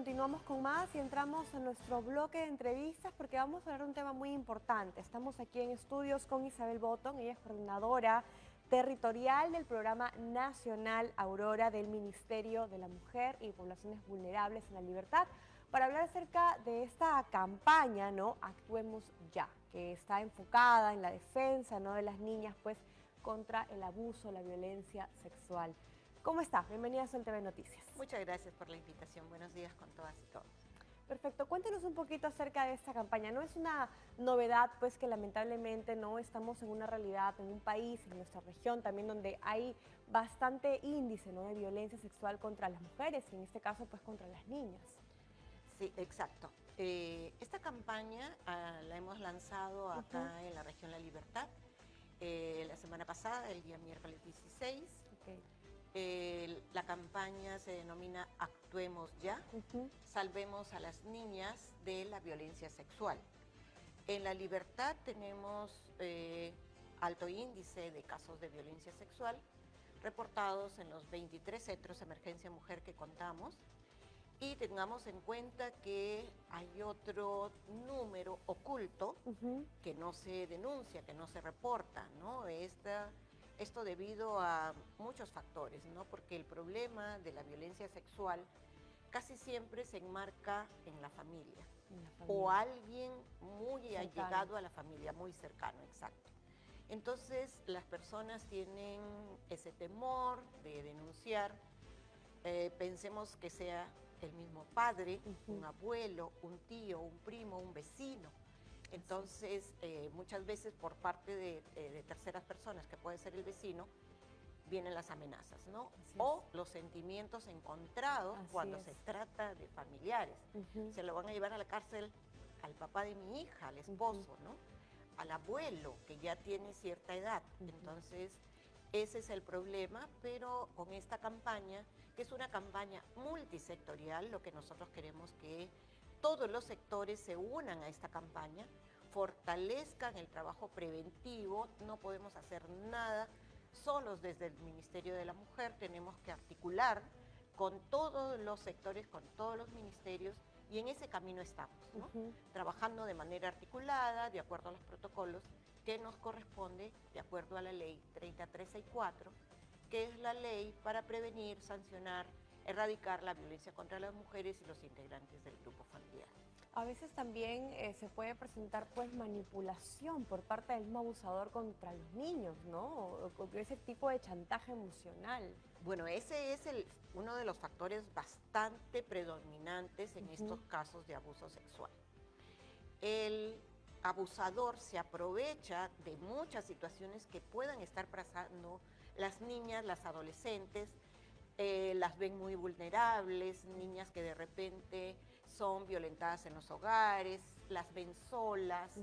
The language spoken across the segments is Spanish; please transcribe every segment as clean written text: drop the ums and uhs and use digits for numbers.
continuamos con más y entramos en nuestro bloque de entrevistas porque vamos a hablar de un tema muy importante. Estamos aquí en estudios con Isabel Botton, ella es coordinadora territorial del Programa Nacional Aurora del Ministerio de la Mujer y Poblaciones Vulnerables en la Libertad, para hablar acerca de esta campaña, ¿no? Actuemos Ya, que está enfocada en la defensa, ¿no?, de las niñas, pues, contra el abuso, la violencia sexual. ¿Cómo está? Bienvenida a Sol TV Noticias. Muchas gracias por la invitación. Buenos días con todas y todos. Perfecto. Cuéntenos un poquito acerca de esta campaña. No es una novedad, pues, que lamentablemente no estamos en una realidad, en un país, en nuestra región también, donde hay bastante índice, ¿no?, de violencia sexual contra las mujeres y en este caso, pues, contra las niñas. Sí, exacto. Esta campaña la hemos lanzado acá en la región La Libertad la semana pasada, el día miércoles 16. Okay. La campaña se denomina Actuemos Ya, salvemos a las niñas de la violencia sexual. En La Libertad tenemos alto índice de casos de violencia sexual reportados en los 23 centros de emergencia mujer que contamos. Y tengamos en cuenta que hay otro número oculto que no se denuncia, que no se reporta, ¿no? Esto debido a muchos factores, ¿no? Porque el problema de la violencia sexual casi siempre se enmarca en la familia. O alguien muy cercano, allegado a la familia, muy cercano, exacto. Entonces las personas tienen ese temor de denunciar. Pensemos que sea el mismo padre, un abuelo, un tío, un primo, un vecino. Entonces, muchas veces por parte de terceras personas, que puede ser el vecino, vienen las amenazas, ¿no? O los sentimientos encontrados cuando se trata de familiares. Se lo van a llevar a la cárcel al papá de mi hija, al esposo, ¿no? Al abuelo, que ya tiene cierta edad. Entonces, ese es el problema, pero con esta campaña, que es una campaña multisectorial, lo que nosotros queremos que todos los sectores se unan a esta campaña, fortalezcan el trabajo preventivo. No podemos hacer nada solos desde el Ministerio de la Mujer, tenemos que articular con todos los sectores, con todos los ministerios, y en ese camino estamos, ¿no? Trabajando de manera articulada, de acuerdo a los protocolos que nos corresponde, de acuerdo a la ley 30364, que es la ley para prevenir, sancionar, erradicar la violencia contra las mujeres y los integrantes del grupo familiar. A veces también se puede presentar, pues, manipulación por parte del mismo abusador contra los niños, ¿no? O ese tipo de chantaje emocional. Bueno, ese es uno de los factores bastante predominantes en estos casos de abuso sexual. El abusador se aprovecha de muchas situaciones que puedan estar pasando las niñas, las adolescentes, las ven muy vulnerables, niñas que de repente son violentadas en los hogares, las ven solas.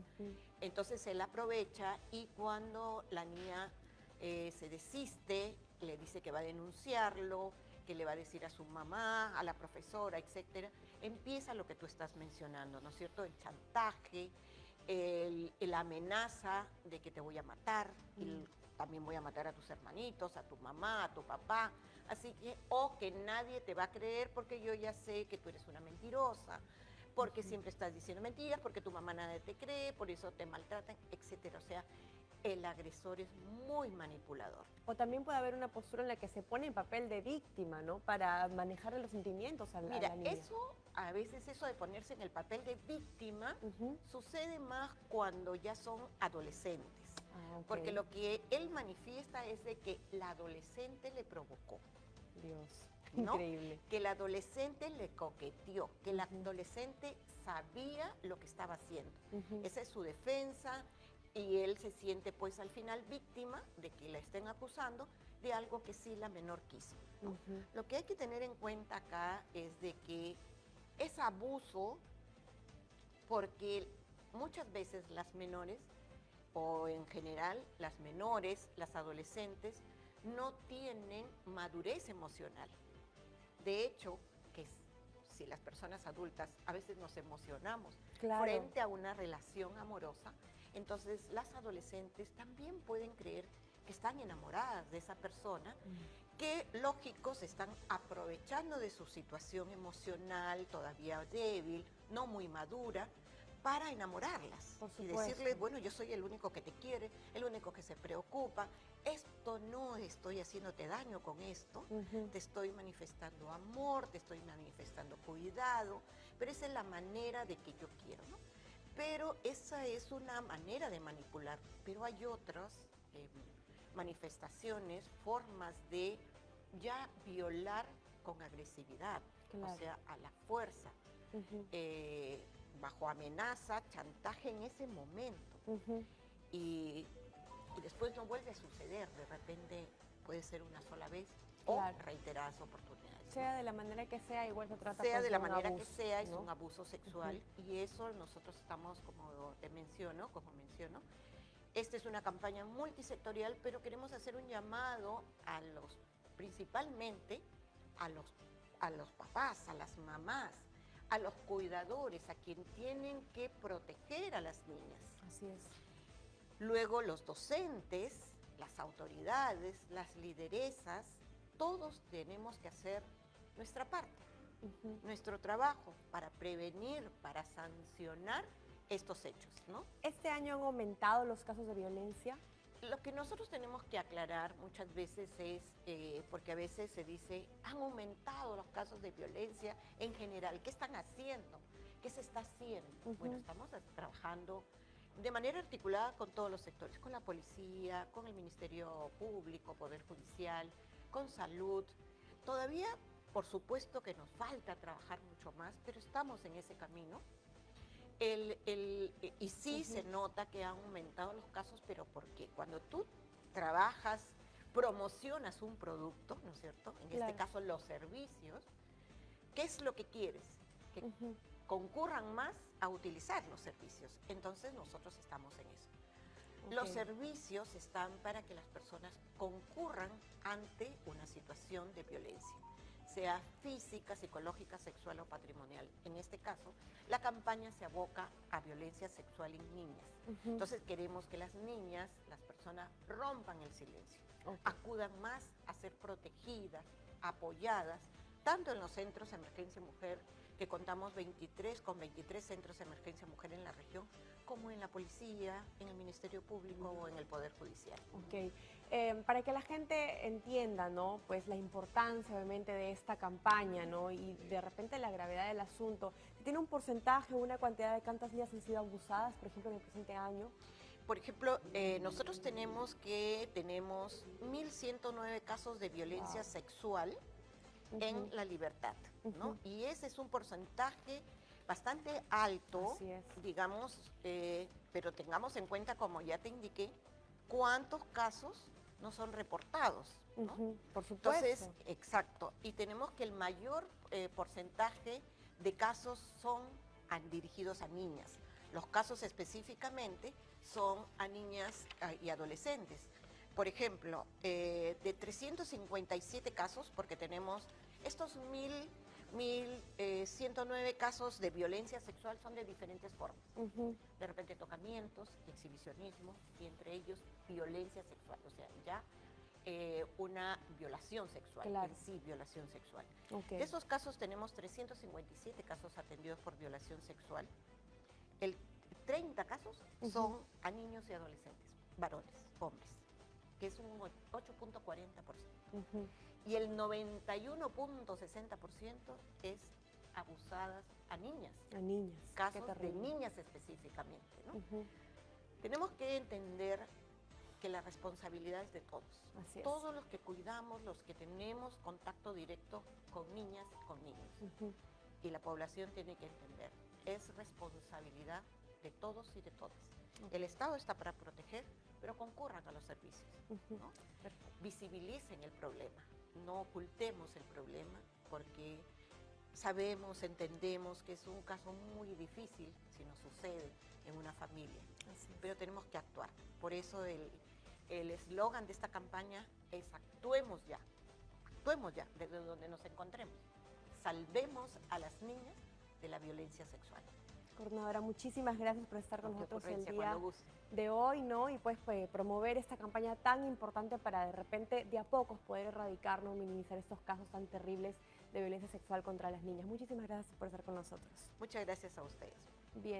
Entonces él aprovecha, y cuando la niña se desiste, le dice que va a denunciarlo, que le va a decir a su mamá, a la profesora, etcétera, empieza lo que tú estás mencionando, ¿no es cierto? El chantaje, la amenaza de que te voy a matar, y también voy a matar a tus hermanitos, a tu mamá, a tu papá, así que, o que nadie te va a creer porque yo ya sé que tú eres una mentirosa, porque siempre estás diciendo mentiras, porque tu mamá nadie te cree, por eso te maltratan, etcétera. O sea, el agresor es muy manipulador. O también puede haber una postura en la que se pone en papel de víctima, ¿no? Para manejar los sentimientos a la niña. Mira, a veces eso de ponerse en el papel de víctima sucede más cuando ya son adolescentes. Porque lo que él manifiesta es de que la adolescente le provocó. Dios, ¿no? Increíble. Que el adolescente le coqueteó, que el adolescente sabía lo que estaba haciendo. Esa es su defensa, y él se siente, pues, al final víctima de que la estén acusando de algo que sí la menor quiso, ¿no? Lo que hay que tener en cuenta acá es de que es abuso porque muchas veces las menores, o en general las menores, las adolescentes, no tienen madurez emocional. De hecho, si las personas adultas a veces nos emocionamos frente a una relación amorosa, entonces las adolescentes también pueden creer que están enamoradas de esa persona que, lógico, se están aprovechando de su situación emocional todavía débil, no muy madura, para enamorarlas y decirles, bueno, yo soy el único que te quiere, el único que se preocupa, esto no estoy haciéndote daño con esto, te estoy manifestando amor, te estoy manifestando cuidado, pero esa es la manera de que yo quiero, ¿no? Pero esa es una manera de manipular, pero hay otras manifestaciones, formas de ya violar con agresividad, o sea, a la fuerza. Bajo amenaza, chantaje en ese momento. Y después no vuelve a suceder, de repente puede ser una sola vez o reiteradas oportunidades. Sea de la manera que sea, igual se trata sea pues, de la un manera abuso, que sea, ¿no? es un abuso sexual y eso nosotros estamos, como menciono, esta es una campaña multisectorial, pero queremos hacer un llamado a los, principalmente a los papás, a las mamás, a los cuidadores, a quien tienen que proteger a las niñas. Así es. Luego los docentes, las autoridades, las lideresas, todos tenemos que hacer nuestra parte, nuestro trabajo para prevenir, para sancionar estos hechos, ¿no? ¿Este año han aumentado los casos de violencia? Lo que nosotros tenemos que aclarar muchas veces es, porque a veces se dice, han aumentado los casos de violencia en general, ¿qué están haciendo? ¿Qué se está haciendo? Bueno, estamos trabajando de manera articulada con todos los sectores, con la policía, con el Ministerio Público, Poder Judicial, con salud. Todavía, por supuesto que nos falta trabajar mucho más, pero estamos en ese camino. Y sí se nota que han aumentado los casos, pero porque cuando tú trabajas, promocionas un producto, ¿no es cierto? En este caso los servicios, ¿qué es lo que quieres? Que concurran más a utilizar los servicios. Entonces nosotros estamos en eso. Los servicios están para que las personas concurran ante una situación de violencia, sea física, psicológica, sexual o patrimonial. En este caso, la campaña se aboca a violencia sexual en niñas. Entonces queremos que las niñas, las personas, rompan el silencio, acudan más a ser protegidas, apoyadas, tanto en los centros de emergencia mujer, que contamos con 23 centros de emergencia mujer en la región, como en la policía, en el Ministerio Público o en el Poder Judicial. Para que la gente entienda, ¿no? Pues la importancia, obviamente, de esta campaña, ¿no? Y de repente la gravedad del asunto. ¿Tiene un porcentaje o una cantidad de cuántas niñas han sido abusadas, por ejemplo, en el presente año? Por ejemplo, nosotros tenemos 1.109 casos de violencia sexual en La Libertad, ¿no? Y ese es un porcentaje bastante alto, digamos, pero tengamos en cuenta, como ya te indiqué, cuántos casos no son reportados, ¿no? Por supuesto. Entonces, exacto, y tenemos que el mayor porcentaje de casos son dirigidos a niñas. Los casos específicamente son a niñas y adolescentes. Por ejemplo, de 357 casos, porque tenemos estos 1.109 casos de violencia sexual son de diferentes formas. De repente tocamientos, exhibicionismo y entre ellos violencia sexual, o sea, ya una violación sexual, en sí violación sexual. De esos casos tenemos 357 casos atendidos por violación sexual. 30 casos son a niños y adolescentes, varones, hombres, que es un 8.40%. Y el 91.60% es abusadas a niñas. A niñas. Casos de niñas específicamente, ¿no? Tenemos que entender que la responsabilidad es de todos. Así es. Todos los que cuidamos, los que tenemos contacto directo con niñas, con niños. Y la población tiene que entender, es responsabilidad de todos y de todas. El Estado está para proteger, pero concurran a los servicios, ¿no? Visibilicen el problema, no ocultemos el problema, porque sabemos, entendemos que es un caso muy difícil si nos sucede en una familia, pero tenemos que actuar. Por eso el eslogan de esta campaña es actuemos ya desde donde nos encontremos, salvemos a las niñas de la violencia sexual. Coordinadora, muchísimas gracias por estar con nosotros el día Cuando guste. de hoy, ¿no? Y pues promover esta campaña tan importante para de repente, de a pocos, poder erradicar, ¿no? Minimizar estos casos tan terribles de violencia sexual contra las niñas. Muchísimas gracias por estar con nosotros. Muchas gracias a ustedes. Bien.